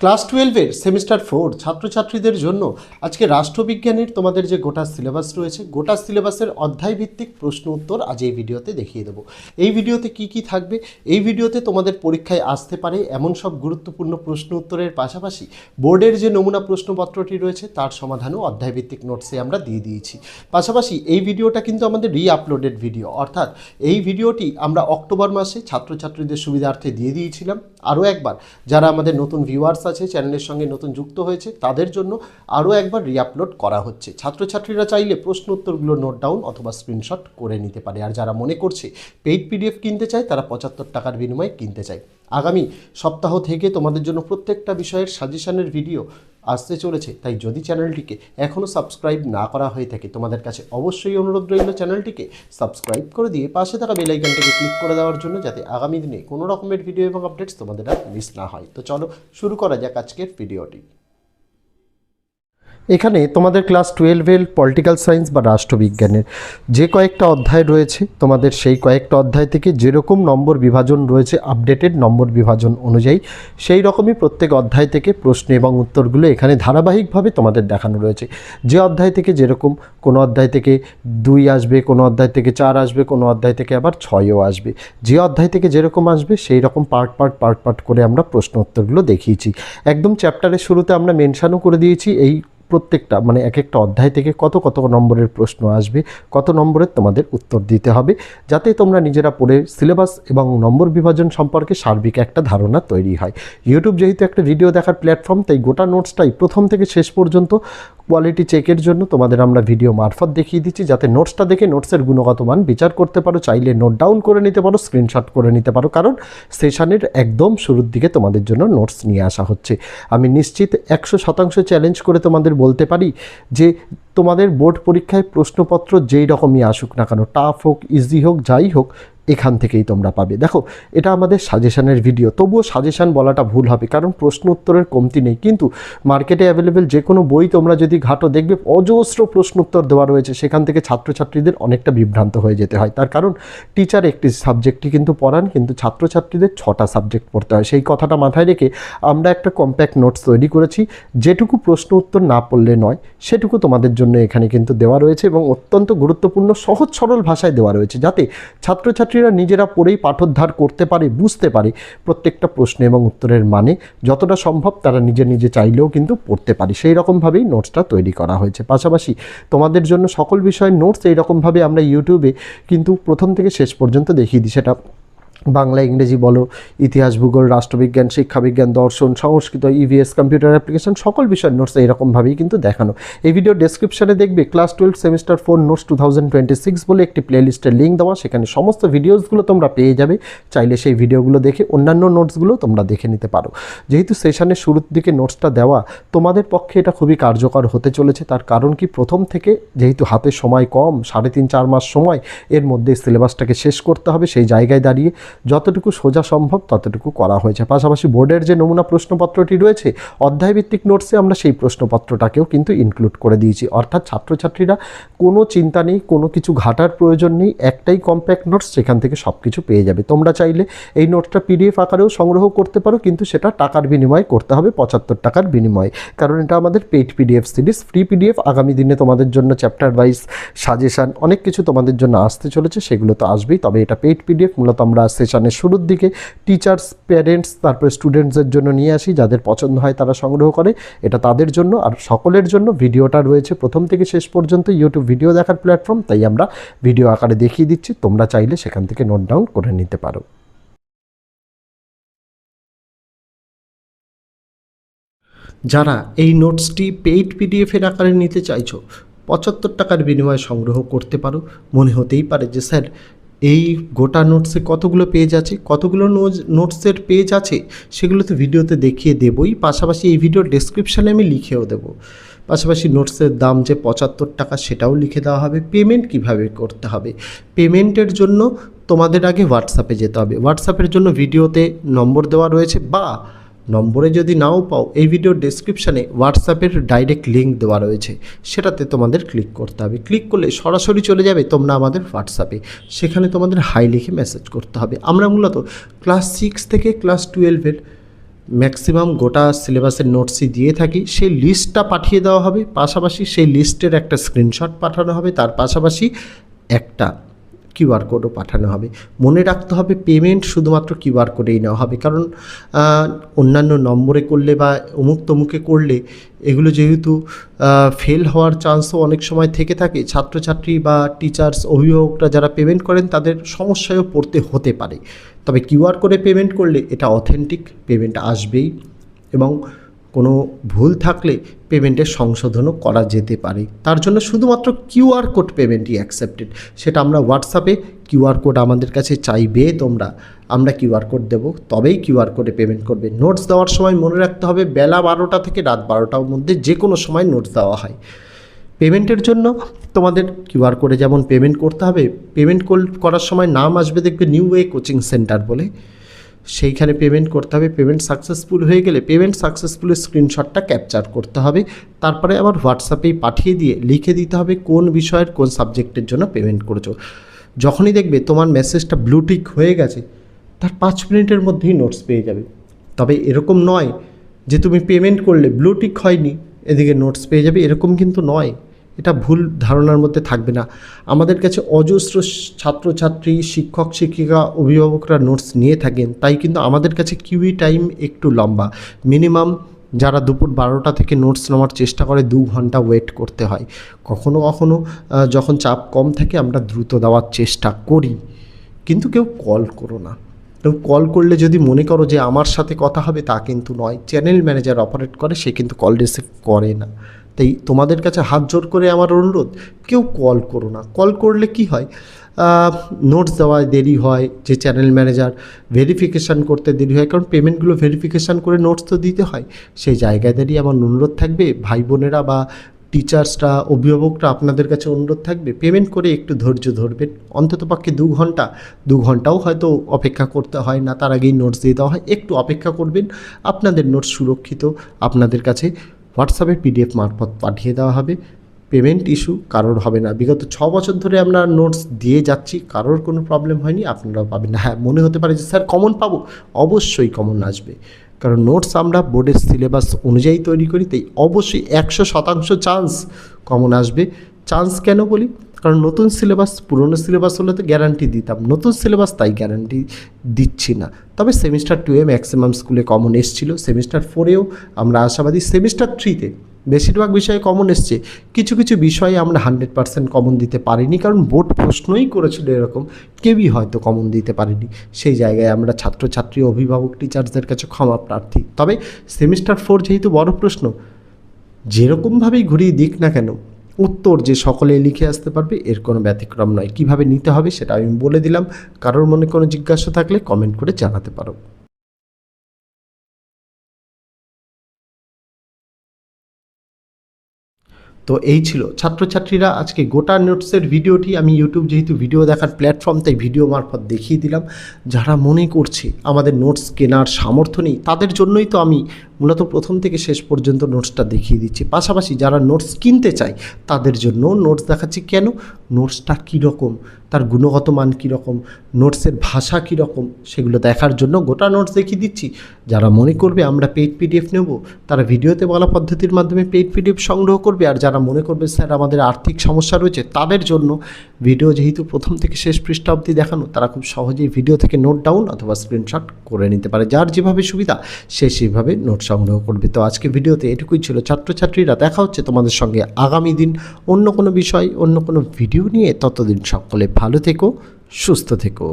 Class 12-এর semester 4 ছাত্রছাত্রীদের জন্য আজকে রাষ্ট্রবিজ্ঞানের তোমাদের যে গোটা সিলেবাস রয়েছে, গোটা সিলেবাসের অধ্যায়ভিত্তিক প্রশ্ন উত্তর আজ এই ভিডিওতে দেখিয়ে দেবো। এই ভিডিওতে কি কি থাকবে, এই ভিডিওতে তোমাদের পরীক্ষায় আসতে পারে এমন সব গুরুত্বপূর্ণ প্রশ্ন উত্তরের পাশাপাশি বোর্ডের যে নমুনা প্রশ্নপত্রটি রয়েছে তার সমাধানও অধ্যায়ভিত্তিক নোটসে আমরা দিয়ে দিয়েছি। পাশাপাশি এই ভিডিওটা কিন্তু আমাদের আপলোডেড ভিডিও, অর্থাৎ এই ভিডিওটি আমরা অক্টোবর মাসে ছাত্রছাত্রীদের সুবিধার্থে দিয়ে দিয়েছিলাম। আরও একবার যারা আমাদের নতুন ভিউয়ার্স আছে, চ্যানেলের সঙ্গে নতুন যুক্ত হয়েছে, তাদের জন্য আরও একবার আপলোড করা হচ্ছে। ছাত্রছাত্রীরা চাইলে প্রশ্ন উত্তরগুলো নোট ডাউন অথবা স্ক্রিনশট করে নিতে পারে। আর যারা মনে করছে পেইড পিডিএফ কিনতে চায় তারা 75 টাকার বিনিময়ে কিনতে চায়। আগামী সপ্তাহ থেকে তোমাদের জন্য প্রত্যেকটা বিষয়ের সাজেশনের ভিডিও আসতে চলেছে, তাই যদি চ্যানেলটিকে এখনও সাবস্ক্রাইব না করা হয়ে থাকে তোমাদের কাছে অবশ্যই অনুরোধ রইল চ্যানেলটিকে সাবস্ক্রাইব করে দিয়ে পাশে থাকা বেল আইকনটিকে ক্লিক করে দেওয়ার জন্য, যাতে আগামী দিনে কোনো রকমের ভিডিও এবং আপডেটস তোমাদের আর মিস না হয়। তো চলো শুরু করা যাক আজকের ভিডিওটি। এখানে তোমাদের ক্লাস 12-এর পলিটিক্যাল সায়েন্স বা রাষ্ট্রবিজ্ঞানের যে কয়েকটা অধ্যায় রয়েছে, তোমাদের সেই কয়েকটা অধ্যায় থেকে যেরকম নম্বর বিভাজন রয়েছে আপডেটেড নম্বর বিভাজন অনুযায়ী, সেই রকমই প্রত্যেক অধ্যায় থেকে প্রশ্ন এবং উত্তরগুলো এখানে ধারাবাহিকভাবে তোমাদের দেখানো রয়েছে। যে অধ্যায় থেকে যেরকম, কোনো অধ্যায় থেকে 2 আসবে, কোনো অধ্যায় থেকে 4 আসবে, কোনো অধ্যায় থেকে আবার 6ও আসবে। যে অধ্যায় থেকে যেরকম আসবে সেই রকম পার্ট পার্ট করে আমরা প্রশ্ন উত্তরগুলো দেখিয়েছি। একদম চ্যাপ্টারের শুরুতে আমরা মেনশানও করে দিয়েছি এই প্রত্যেকটা মানে এক একটা অধ্যায় থেকে কত নম্বরের প্রশ্ন আসবে, কত নম্বরের তোমাদের উত্তর দিতে হবে, যাতে তোমরা নিজেরা পড়ে সিলেবাস এবং নম্বর বিভাজন সম্পর্কে সার্বিক একটা ধারণা তৈরি হয়। ইউটিউব যেহেতু একটা ভিডিও দেখার প্ল্যাটফর্ম, তাই গোটা নোটসটাই প্রথম থেকে শেষ পর্যন্ত কোয়ালিটি চেকের জন্য তোমাদের আমরা ভিডিও মারফত দেখিয়ে দিচ্ছি, যাতে নোটসটা দেখে নোটসের গুণগত মান বিচার করতে পারো। চাইলে নোট ডাউন করে নিতে পারো, স্ক্রিনশট করে নিতে পারো, কারণ সেশনের একদম শুরুর দিকে তোমাদের জন্য নোটস নিয়ে আসা হচ্ছে। আমি নিশ্চিত 100% চ্যালেঞ্জ করে তোমাদের বলতে পারি যে তোমাদের বোর্ড পরীক্ষায় প্রশ্নপত্র যেই রকমই আসুক না কেন, টাফ হোক ইজি হোক যাই হোক, এখান থেকেই তোমরা পাবে। দেখো, এটা আমাদের সাজেশনের ভিডিও, তবুও সাজেশন বলাটা ভুল হবে, কারণ প্রশ্ন উত্তরের কমতি নেই। কিন্তু মার্কেটে অ্যাভেলেবেল যে কোনো বই তোমরা যদি ঘাটো, দেখবে অজস্র প্রশ্ন উত্তর দেওয়া রয়েছে। সেখান থেকে ছাত্রছাত্রীদের অনেকটা বিভ্রান্ত হয়ে যেতে হয়। তার কারণ টিচার একটি সাবজেক্টই কিন্তু পড়ান, কিন্তু ছাত্রছাত্রীদের 6টা সাবজেক্ট পড়তে হয়। সেই কথাটা মাথায় রেখে আমরা একটা কম্প্যাক্ট নোটস তৈরি করেছি। যেটুকু প্রশ্ন উত্তর না পড়লে নয়, সেটুকু তোমাদের জন্য এখানে কিন্তু দেওয়া রয়েছে, এবং অত্যন্ত গুরুত্বপূর্ণ সহজ সরল ভাষায় দেওয়া রয়েছে, যাতে ছাত্রছাত্রীরা নিজেরা পড়েই পাঠোদ্ধার করতে পারে, বুঝতে পারে প্রত্যেকটা প্রশ্ন এবং উত্তরের মানে যতটা সম্ভব তারা নিজে চাইলেও কিন্তু পড়তে পারে। সেই রকমভাবেই নোটসটা তৈরি করা হয়েছে। পাশাপাশি তোমাদের জন্য সকল বিষয়ের নোটস এইরকমভাবে আমরা ইউটিউবে কিন্তু প্রথম থেকে শেষ পর্যন্ত দেখিয়ে দিই। সেটা বাংলা, ইংরেজি বলো, ইতিহাস, ভূগোল, রাষ্ট্রবিজ্ঞান, শিক্ষাবিজ্ঞান, দর্শন, সংস্কৃত, ইভিএস, কম্পিউটার অ্যাপ্লিকেশন, সকল বিষয়ের নোটস এইরকমভাবেই কিন্তু দেখানো। এই ভিডিও ডেসক্রিপশনে দেখবে ক্লাস 12 সেমিস্টার 4 নোটস 2026 বলে একটি প্লেলিস্টের লিঙ্ক দেওয়া, সেখানে সমস্ত ভিডিওসগুলো তোমরা পেয়ে যাবে। চাইলে সেই ভিডিওগুলো দেখে অন্যান্য নোটসগুলো তোমরা দেখে নিতে পারো। যেহেতু সেশনের শুরুর দিকে নোটসটা দেওয়া, তোমাদের পক্ষে এটা খুবই কার্যকর হতে চলেছে। তার কারণ কি, প্রথম থেকে যেহেতু হাতে সময় কম, 3.5-4 মাস সময়, এর মধ্যে সিলেবাসটাকে শেষ করতে হবে। সেই জায়গায় দাঁড়িয়ে যতটুকু সোজা সম্ভব ততটুকু করা হয়েছে। পাশাপাশি বোর্ডের যে নমুনা প্রশ্নপত্রটি রয়েছে অধ্যায়ভিত্তিক নোটসে, আমরা সেই প্রশ্নপত্রটাকেও কিন্তু ইনক্লুড করে দিয়েছি। অর্থাৎ ছাত্রছাত্রীরা কোনো চিন্তা নেই, কোনো কিছু ঘাটার প্রয়োজন নেই, একটাই কম্প্যাক্ট নোটস, সেখান থেকে সব কিছু পেয়ে যাবে। তোমরা চাইলে এই নোটটা পিডিএফ আকারেও সংগ্রহ করতে পারো, কিন্তু সেটা টাকার বিনিময়ে করতে হবে, 75 টাকার বিনিময়ে, কারণ এটা আমাদের paid PDF series. Free PDF আগামী দিনে তোমাদের জন্য চ্যাপ্টার ওয়াইজ সাজেশান অনেক কিছু তোমাদের জন্য আসতে চলেছে, সেগুলো তো আসবেই। তবে এটা পেইড পিডিএফ মূলত আমরা সেশনের শুরুর দিকে টিচার্স, প্যারেন্টস, তারপরে স্টুডেন্টসদের জন্য নিয়ে আসি। যাদের পছন্দ হয় তারা সংগ্রহ করে, এটা তাদের জন্য। আর সকলের জন্য ভিডিওটা রয়েছে প্রথম থেকে শেষ পর্যন্ত ইউটিউব ভিডিও দেখার প্ল্যাটফর্ম, তাই আমরা ভিডিও আকারে দেখিয়ে দিচ্ছি। তোমরা চাইলে সেখান থেকে নোট ডাউন করে নিতে পারো। যারা এই নোটসটি পেইড পিডিএফের আকারে নিতে চাইছো, 75 টাকার বিনিময়ে সংগ্রহ করতে পারো। মনে হতেই পারে যে স্যার, এই গোটা নোটসে কতগুলো পেজ আছে, কতগুলো নোটসের পেজ আছে, সেগুলো তো ভিডিওতে দেখিয়ে দেবই, পাশাপাশি এই ভিডিওর ডেসক্রিপশানে আমি লিখেও দেবো। পাশাপাশি নোটসের দাম যে 75 টাকা সেটাও লিখে দেওয়া হবে। পেমেন্ট কিভাবে করতে হবে, পেমেন্টের জন্য তোমাদের আগে হোয়াটসঅ্যাপে যেতে হবে। হোয়াটসঅ্যাপের জন্য ভিডিওতে নম্বর দেওয়া রয়েছে, বা নম্বরে যদি নাও পাও, এই ভিডিওর ডেসক্রিপশানে হোয়াটসঅ্যাপের ডাইরেক্ট লিঙ্ক দেওয়া রয়েছে, সেটাতে তোমাদের ক্লিক করতে হবে। ক্লিক করলে সরাসরি চলে যাবে তোমরা আমাদের হোয়াটসঅ্যাপে, সেখানে তোমাদের হাই লিখে মেসেজ করতে হবে। আমরা মূলত ক্লাস 6 থেকে ক্লাস 12-এর ম্যাক্সিমাম গোটা সিলেবাসের নোটসই দিয়ে থাকি। সেই লিস্টটা পাঠিয়ে দেওয়া হবে, পাশাপাশি সেই লিস্টের একটা স্ক্রিনশট পাঠানো হবে, তার পাশাপাশি একটা কিউআর কোডও পাঠানো হবে। মনে রাখতে হবে পেমেন্ট শুধুমাত্র কিউআর কোডেই নেওয়া হবে, কারণ অন্যান্য নম্বরে করলে বা অমুক তমুকে করলে এগুলো যেহেতু ফেল হওয়ার চান্সও অনেক সময় থেকে থাকে, ছাত্রছাত্রী বা টিচার্স অভিভাবকরা যারা পেমেন্ট করেন তাদের সমস্যায়ও পড়তে হতে পারে। তবে কিউআর কোডে পেমেন্ট করলে এটা অথেন্টিক পেমেন্ট আসবেই, এবং কোনো ভুল থাকলে পেমেন্টের সংশোধনও করা যেতে পারে। তার জন্য শুধুমাত্র কিউআর কোড পেমেন্টই অ্যাকসেপ্টেড। সেটা আমরা হোয়াটসঅ্যাপে কিউআর কোড আমাদের কাছে চাইবে তোমরা, আমরা কিউআর কোড দেবো, তবেই কিউআর কোডে পেমেন্ট করবে। নোটস দেওয়ার সময় মনে রাখতে হবে বেলা 12টা থেকে রাত 12টার মধ্যে যে কোনো সময় নোটস দেওয়া হয়। পেমেন্টের জন্য তোমাদের কিউআর কোডে যেমন পেমেন্ট করতে হবে, পেমেন্ট করার সময় নাম আসবে দেখবে নিউ ওয়ে কোচিং সেন্টার বলে, সেইখানে পেমেন্ট করতে হবে। পেমেন্ট সাকসেসফুল হয়ে গেলে পেমেন্ট সাকসেসফুলের স্ক্রিনশটটা ক্যাপচার করতে হবে, তারপরে আবার হোয়াটসঅ্যাপেই পাঠিয়ে দিয়ে লিখে দিতে হবে কোন বিষয়ের কোন সাবজেক্টের জন্য পেমেন্ট করেছো। যখনই দেখবে তোমার মেসেজটা ব্লুটিক হয়ে গেছে, তার 5 মিনিটের মধ্যেই নোটস পেয়ে যাবে। তবে এরকম নয় যে তুমি পেমেন্ট করলে ব্লুটিক হয়নি এদিকে নোটস পেয়ে যাবে, এরকম কিন্তু নয়। এটা ভুল ধারণার মধ্যে থাকবে না। আমাদের কাছে অজস্র ছাত্রছাত্রী, শিক্ষক শিক্ষিকা, অভিভাবকরা নোটস নিয়ে থাকেন, তাই কিন্তু আমাদের কাছে কিউই টাইম একটু লম্বা। মিনিমাম যারা দুপুর 12টা থেকে নোটস নেওয়ার চেষ্টা করে 2 ঘন্টা ওয়েট করতে হয়। কখনো কখনো যখন চাপ কম থাকে আমরা দ্রুত দেওয়ার চেষ্টা করি, কিন্তু কেউ কল করো না। কেউ কল করলে যদি মনে করো যে আমার সাথে কথা হবে, তা কিন্তু নয়। চ্যানেল ম্যানেজার অপারেট করে, সে কিন্তু কল রিসিভ করে না। তাই তোমাদের কাছে হাত জোর করে আমার অনুরোধ, কেউ কল করো না। কল করলে কি হয়, নোটস দেওয়ায় দেরি হয়, যে চ্যানেল ম্যানেজার ভেরিফিকেশান করতে দেরি হয়, কারণ পেমেন্টগুলো ভেরিফিকেশান করে নোটস তো দিতে হয়। সেই জায়গায় দাঁড়িয়ে আমার অনুরোধ থাকবে, ভাই বোনেরা বা টিচার্সরা, অভিভাবকরা, আপনাদের কাছে অনুরোধ থাকবে পেমেন্ট করে একটু ধৈর্য ধরবেন। অন্ততপক্ষে 2 ঘন্টাও হয়তো অপেক্ষা করতে হয় না, তার আগেই নোটস দিয়ে দেওয়া হয়। একটু অপেক্ষা করবেন, আপনাদের নোটস সুরক্ষিত আপনাদের কাছে হোয়াটসঅ্যাপে পিডিএফ মারফত পাঠিয়ে দেওয়া হবে। পেমেন্ট ইস্যু কারোর হবে না। বিগত 6 বছর ধরে আমরা নোটস দিয়ে যাচ্ছি, কারোর কোনো প্রবলেম হয়নি, আপনারাও পাবেন না। হ্যাঁ, মনে হতে পারে যে স্যার কমন পাবো, অবশ্যই কমন আসবে, কারণ নোটস আমরা বোর্ডের সিলেবাস অনুযায়ী তৈরি করি, তাই অবশ্যই 100% চান্স কমন আসবে। চান্স কেন বলি, কারণ নতুন সিলেবাস, পুরনো সিলেবাস হলে তো গ্যারান্টি দিতাম, নতুন সিলেবাস তাই গ্যারান্টি দিচ্ছি না। তবে সেমিস্টার 2-এ ম্যাক্সিমাম স্কুলে কমন এসেছিলো, সেমিস্টার 4-এও আমরা আশাবাদী। সেমিস্টার 3-তে বেশিরভাগ বিষয়ে কমন এসছে, কিছু কিছু বিষয়ে আমরা 100% কমন দিতে পারিনি, কারণ বোর্ড প্রশ্নই করেছিল এরকম, কেউই হয়তো কমন দিতে পারিনি। সেই জায়গায় আমরা ছাত্রছাত্রী, অভিভাবক, টিচার্সদের কাছে ক্ষমা প্রার্থী। তবে সেমিস্টার 4 যেহেতু বড় প্রশ্ন, যেরকমভাবেই ঘুরিয়ে দিক না কেন, উত্তর যে সকলে লিখে আসতে পারবে এর কোনো ব্যতিক্রম নয়। কিভাবে নিতে হবে সেটা আমি বলে দিলাম, কারোর মনে কোনো জিজ্ঞাসা থাকলে কমেন্ট করে জানাতে পারো। তো এই ছিল ছাত্রছাত্রীরা আজকে গোটা নোটসের ভিডিওটি আমি ইউটিউব যেহেতু ভিডিও দেখার প্ল্যাটফর্ম, তাই ভিডিও মারফত দেখিয়ে দিলাম। যারা মনে করছে আমাদের নোটস কেনার সামর্থ্য নেই, তাদের জন্যই তো আমি মূলত প্রথম থেকে শেষ পর্যন্ত নোটসটা দেখিয়ে দিচ্ছি। পাশাপাশি যারা নোটস কিনতে চায় তাদের জন্য নোটস দেখাচ্ছি। কেন, নোটসটা কীরকম, তার গুণগত মান কীরকম, নোটসের ভাষা কীরকম, সেগুলো দেখার জন্য গোটা নোটস দেখিয়ে দিচ্ছি। যারা মনে করবে আমরা পেইড পিডিএফ নেব, তারা ভিডিওতে বলা পদ্ধতির মাধ্যমে পেইড পিডিএফ সংগ্রহ করবে। আর যারা মনে করবে স্যার আমাদের আর্থিক সমস্যা রয়েছে, তাদের জন্য ভিডিও যেহেতু প্রথম থেকে শেষ পৃষ্ঠা অবধি দেখানো, তারা খুব সহজেই ভিডিও থেকে নোট ডাউন অথবা স্ক্রিনশট করে নিতে পারে। যার যেভাবে সুবিধা সে সেভাবে নোট সংগ্রহ করবে। তো আজকে ভিডিওতে এটুকুই ছিল ছাত্রছাত্রীরা। দেখা হচ্ছে তোমাদের সঙ্গে আগামী দিন অন্য কোনো বিষয়, অন্য কোনো ভিডিও নিয়ে। ততদিন সকলে ভালো থেকো, সুস্থ থেকো।